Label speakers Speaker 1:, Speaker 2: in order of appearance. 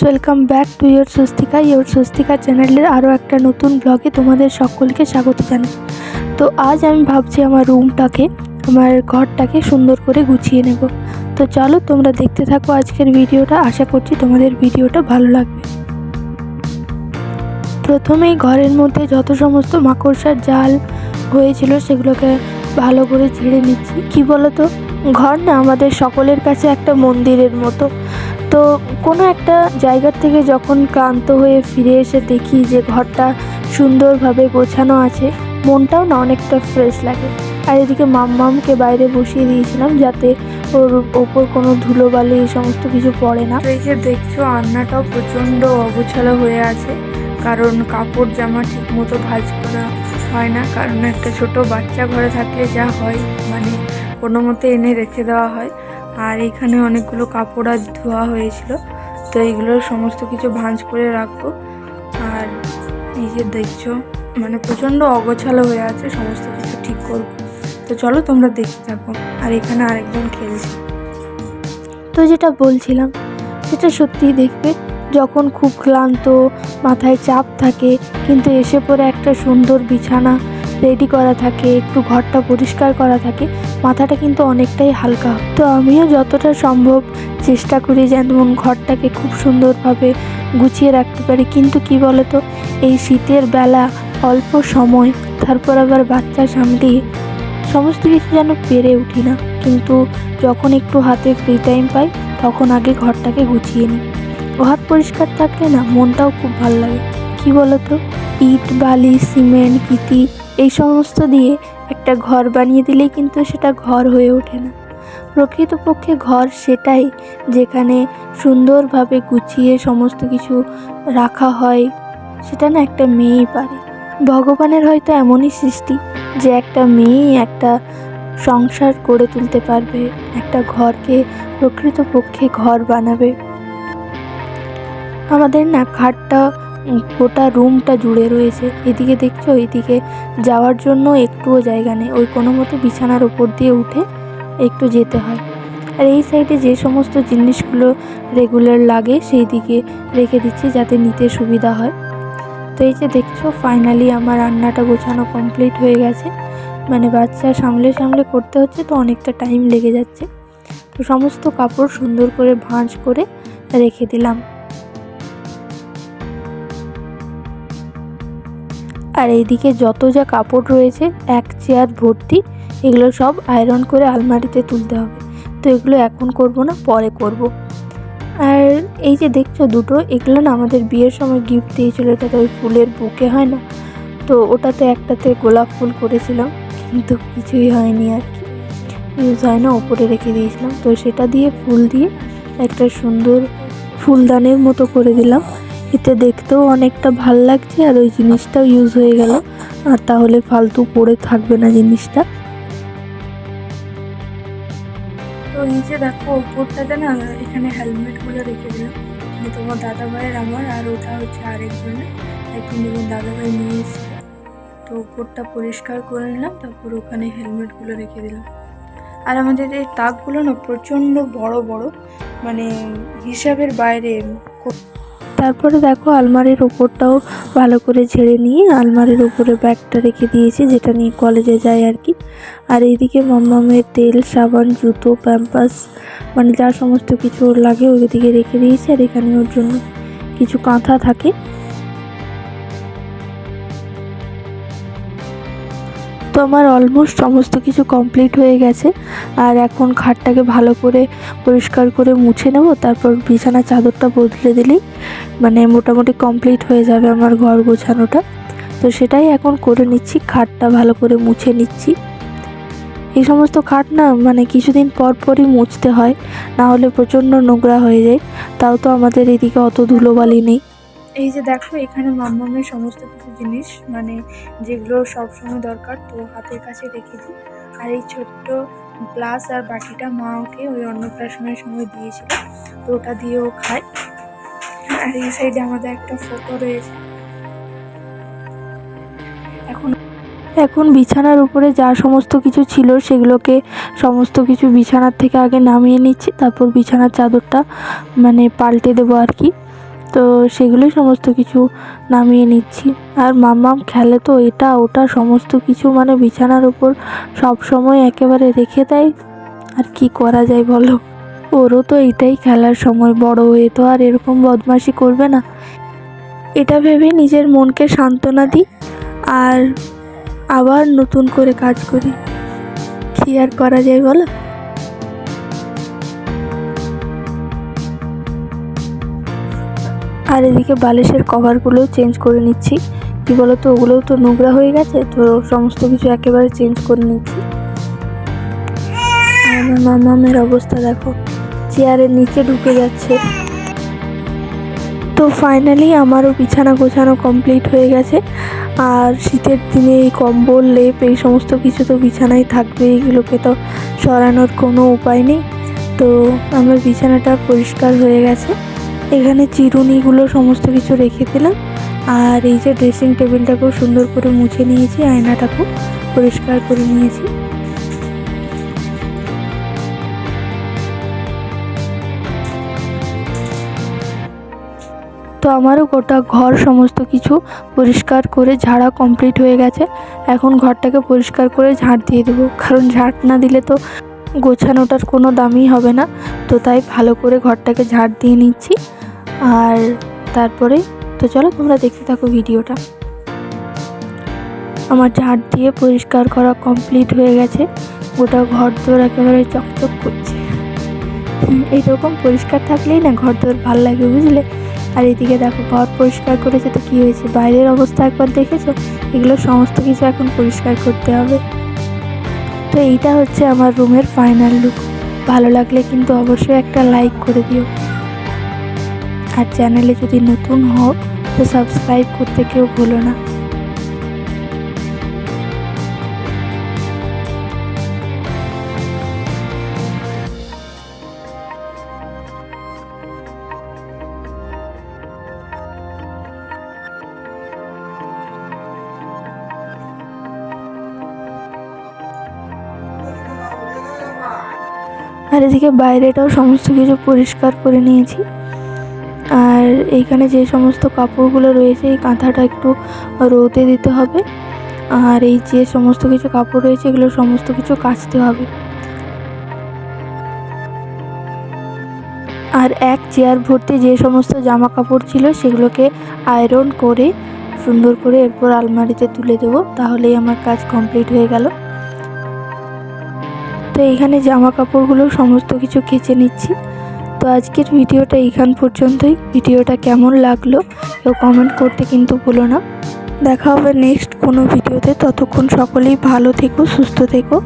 Speaker 1: Welcome back to your Swastika চ্যানেলের আরও একটা নতুন ব্লগে তোমাদের সকলকে স্বাগত জানাই। তো আজ আমি ভাবছি আমার ঘরটাকে সুন্দর করে গুছিয়ে নেব। তো চলো তোমরা দেখতে থাকো আজকের ভিডিওটা, আশা করছি তোমাদের ভিডিওটা ভালো লাগবে। প্রথমেই ঘরের মধ্যে যত সমস্ত মাকড়সার জাল হয়েছিল সেগুলোকে ভালো করে ঝেড়ে নিচ্ছি। কি বলো তো, ঘর না আমাদের সকলের কাছে একটা মন্দিরের মতো। তো কোনো একটা জায়গার থেকে যখন ক্লান্ত হয়ে ফিরে এসে দেখি যে ঘরটা সুন্দরভাবে গোছানো আছে, মনটাও না অনেকটা ফ্রেশ লাগে। আর এদিকে মাম্মামকে বাইরে বসিয়ে দিয়েছিলাম যাতে ওর ওপর কোনো ধুলোবালি এই সমস্ত কিছু পড়ে না। এই যে দেখছো আন্নাটাও প্রচণ্ড অগোছালো হয়ে আছে, কারণ কাপড় জামা ঠিক মতো ভাঁজ করা হয় না। কারণ একটা ছোট বাচ্চা ঘরে থাকলে যা হয়, মানে কোনো মতে এনে রেখে দেওয়া হয়। আর এখানে অনেকগুলো কাপড় আজ ধোয়া হয়েছিল, তো এইগুলোর সমস্ত কিছু ভাঁজ করে রাখবো। আর এই যে দেখছো মানে প্রচণ্ড অগোছালো হয়ে আছে, সমস্ত কিছু ঠিক করবো। তো চলো তোমরা দেখতে থাকো। আর এখানে আরেকজন খেলছে। তো যেটা বলছিলাম সেটা সত্যিই দেখবে, যখন খুব ক্লান্ত, মাথায় চাপ থাকে, কিন্তু এসে পরে একটা সুন্দর বিছানা রেডি করা থাকে, একটু ঘরটা পরিষ্কার করা থাকে, মাথাটা কিন্তু অনেকটাই হালকা। তো আমিও যতটা সম্ভব চেষ্টা করি যেমন ঘরটাকে খুব সুন্দরভাবে গুছিয়ে রাখতে পারি। কিন্তু কি বলতো, এই শীতের বেলা অল্প সময়, তারপর আবার বাচ্চা সামলিয়ে সমস্ত কিছু যেন পেরে উঠি না। কিন্তু যখন একটু হাতে ফ্রি টাইম পাই তখন আগে ঘরটাকে গুছিয়ে নিই। ঘর পরিষ্কার থাকলে না মনটাও খুব ভালো লাগে। কি বলতো, ইট বালি সিমেন্ট গিটি এই সমস্ত দিয়ে একটা ঘর বানিয়ে দিলেই কিন্তু সেটা ঘর হয়ে ওঠে না। প্রকৃতপক্ষে ঘর সেটাই যেখানে সুন্দরভাবে গুছিয়ে সমস্ত কিছু রাখা হয়, সেটা না একটা মেয়েই পারে। ভগবানের হয়তো এমনই সৃষ্টি যে একটা মেয়েই একটা সংসার গড়ে তুলতে পারবে, একটা ঘরকে প্রকৃতপক্ষে ঘর বানাবে। আমাদের না খাটটা গোটা রুমটা জুড়ে রয়েছে। এদিকে দেখছো, এইদিকে যাওয়ার জন্য একটুও জায়গা নেই, ওই কোনো মতে বিছানার উপর দিয়ে উঠে একটু যেতে হয়। আর এই সাইডে যে সমস্ত জিনিসগুলো রেগুলার লাগে সেই দিকে রেখে দিচ্ছি যাতে নিতে সুবিধা হয়। তো এই যে দেখছো ফাইনালি আমার রান্নাটা গোছানো কমপ্লিট হয়ে গেছে। মানে বাচ্চা সামলে সামলে করতে হচ্ছে, তো অনেকটা টাইম লেগে যাচ্ছে। তো সমস্ত কাপড় সুন্দর করে ভাঁজ করে রেখে দিলাম। আর এইদিকে যত যা কাপড় রয়েছে এক চেয়ার ভর্তি, এগুলো সব আয়রন করে আলমারিতে তুলতে হবে। তো এগুলো এখন করব না, পরে করব। আর এই যে দেখছো দুটো, এগুলো না আমাদের বিয়ের সময় গিফট দিয়েছিল। এটাতে ওই ফুলের বুকে হয় না, তো ওটাতে একটাতে গোলাপ ফুল করেছিলাম, কিন্তু কিছুই হয়নি আর কি, ইউজ হয় না, ওপরে রেখে দিয়েছিলাম। তো সেটা দিয়ে ফুল দিয়ে একটা সুন্দর ফুলদানের মতো করে দিলাম। এতে দেখতেও অনেকটা ভাল লাগছে আর ওই জিনিসটাও ইউজ হয়ে গেল, আর তাহলে ফালতু পড়ে থাকবে না জিনিসটা। তো এই যে দেখো ওপরটাতে না এখানে হেলমেটগুলো রেখে দিলাম, তোমার দাদাভাইয়ের আমার, আর ওটা হচ্ছে আরেকজনের, একদিন যখন দাদাভাই নিয়ে এসেছিল। তো ওপরটা পরিষ্কার করে নিলাম, তারপর ওখানে হেলমেটগুলো রেখে দিলাম। আর আমাদের এই তাকগুলো না প্রচণ্ড বড় বড়, মানে হিসাবের বাইরে। তারপরে দেখো আলমারির ওপরটাও ভালো করে ঝেড়ে নিয়ে আলমারির ওপরে ব্যাগটা রেখে দিয়েছি, যেটা নিয়ে কলেজে যায় আর কি। আর এইদিকে মাম্মামের তেল সাবান জুতো প্যাম্পাস, মানে যা সমস্ত কিছু ওর লাগে ওইদিকে রেখে দিয়েছি। আর এখানে ওর জন্য কিছু কাঁথা থাকে। তো আমার অলমোস্ট সমস্ত কিছু কমপ্লিট হয়ে গেছে। আর এখন খাটটাকে ভালো করে পরিষ্কার করে মুছে নেব, তারপর বিছানা চাদরটা বদলে দিলেই মানে মোটামুটি কমপ্লিট হয়ে যাবে আমার ঘর গোছানোটা। তো সেটাই এখন করে নিচ্ছি, খাটটা ভালো করে মুছে নিচ্ছি। এই সমস্ত খাট না মানে কিছুদিন পর পরই মুছতে হয়, না হলে প্রচণ্ড নোংরা হয়ে যায়। তাও তো আমাদের এদিকে অত ধুলোবালি নেই। এই যে দেখো এখানে মাম্মামের সমস্ত কিছু জিনিস, মানে যেগুলো সবসময় দরকার, তো হাতের কাছে রেখে দিই। আর এই ছোট্ট গ্লাস আর বাটিটা মা ওকে ওই অন্নপ্রাশনের সময় দিয়েছিল, তো ওটা দিয়েও খায়। আর এই সাইডে আমাদের একটা ফটো রয়েছে। এখন বিছানার উপরে যা সমস্ত কিছু ছিল সেগুলোকে সমস্ত কিছু বিছানার থেকে আগে নামিয়ে নিচ্ছি, তারপর বিছানার চাদরটা মানে পাল্টে দেবো আর কি। তো সেগুলোই সমস্ত কিছু নামিয়ে নিচ্ছি। আর মাম্মাম খেলে তো এটা ওটা সমস্ত কিছু মানে বিছানার উপর সব সময় একেবারে রেখে দেয়। আর কি করা যায় বলো, ওরও তো এটাই খেলার সময়, বড় হয়ে তো আর এরকম বদমাশি করবে না। এটা ভেবে নিজের মনকে সান্ত্বনা দিই আর আবার নতুন করে কাজ করি। কি আর করা যায় বলো। আর এদিকে বালিশের কভারগুলোও চেঞ্জ করে নিচ্ছি। কি বলতো, ওগুলোও তো নোংরা হয়ে গেছে, তো সমস্ত কিছু একেবারে চেঞ্জ করে নিচ্ছি। আর আমার মামামের অবস্থা দেখো, চেয়ারের নিচে ঢুকে যাচ্ছে। তো ফাইনালি আমারও বিছানা গোছানো কমপ্লিট হয়ে গেছে। আর শীতের দিনে এই কম্বল লেপ এই সমস্ত কিছু তো বিছানায় থাকবে, এগুলোকে তো সরানোর কোনো উপায় নেই। তো আমার বিছানাটা পরিষ্কার হয়ে গেছে। এখানে চিরুনিগুলো সমস্ত কিছু রেখে দিলাম। আর এই যে ড্রেসিং টেবিলটাকেও সুন্দর করে মুছে নিয়েছি, আয়নাটাকেও পরিষ্কার করে নিয়েছি। তো আমারও গোটা ঘর সমস্ত কিছু পরিষ্কার করে ঝাড়া কমপ্লিট হয়ে গেছে। এখন ঘরটাকে পরিষ্কার করে ঝাঁট দিয়ে দেবো, কারণ ঝাঁট না দিলে তো গোছানোটার কোনো দামই হবে না। তো তাই ভালো করে ঘরটাকে ঝাঁট দিয়ে নিচ্ছি। আর তারপরে তো চলো তোমরা দেখতে থাকো ভিডিওটা। আমার ঝাঁট দিয়ে পরিষ্কার করা কমপ্লিট হয়ে গেছে। গোটা ঘর দোর একেবারে চকচক করছে। এইরকম পরিষ্কার থাকলেই না ঘর দোর ভালো লাগে, বুঝলে। আর এদিকে দেখো, ঘর পরিষ্কার করেছে তো কী হয়েছে, বাইরের অবস্থা একবার দেখেছো। এগুলো সমস্ত কিছু এখন পরিষ্কার করতে হবে। তো এইটা হচ্ছে আমার রুমের ফাইনাল লুক। ভালো লাগলে কিন্তু অবশ্যই একটা লাইক করে দিও। আর চ্যানেলে যদি নতুন হও তো সাবস্ক্রাইব করতে কেউ ভুলো না। আর এদিকে বাইরেটাও সমস্ত কিছু পরিষ্কার করে নিয়েছি। আর এইখানে যে সমস্ত কাপড়গুলো রয়েছে, এই কাঁথাটা একটু রোদে দিতে হবে। আর এই যে সমস্ত কিছু কাপড় রয়েছে, এগুলো সমস্ত কিছু কাচতে হবে। আর এক চেয়ার ভর্তি যে সমস্ত জামা কাপড় ছিল, সেগুলোকে আয়রন করে সুন্দর করে এরপর আলমারিতে তুলে দেবো, তাহলেই আমার কাজ কমপ্লিট হয়ে গেল। তো এইখানে জামা কাপড়গুলো সমস্ত কিছু কেচে নিচ্ছি। তো আজকের ভিডিওটা এইখান পর্যন্তই। ভিডিওটা কেমন লাগলো কেউ কমেন্ট করতে কিন্তু ভুলো না। দেখা হবে নেক্সট কোনো ভিডিওতে। ততক্ষণ সকলেই ভালো থেকো, সুস্থ থেকো।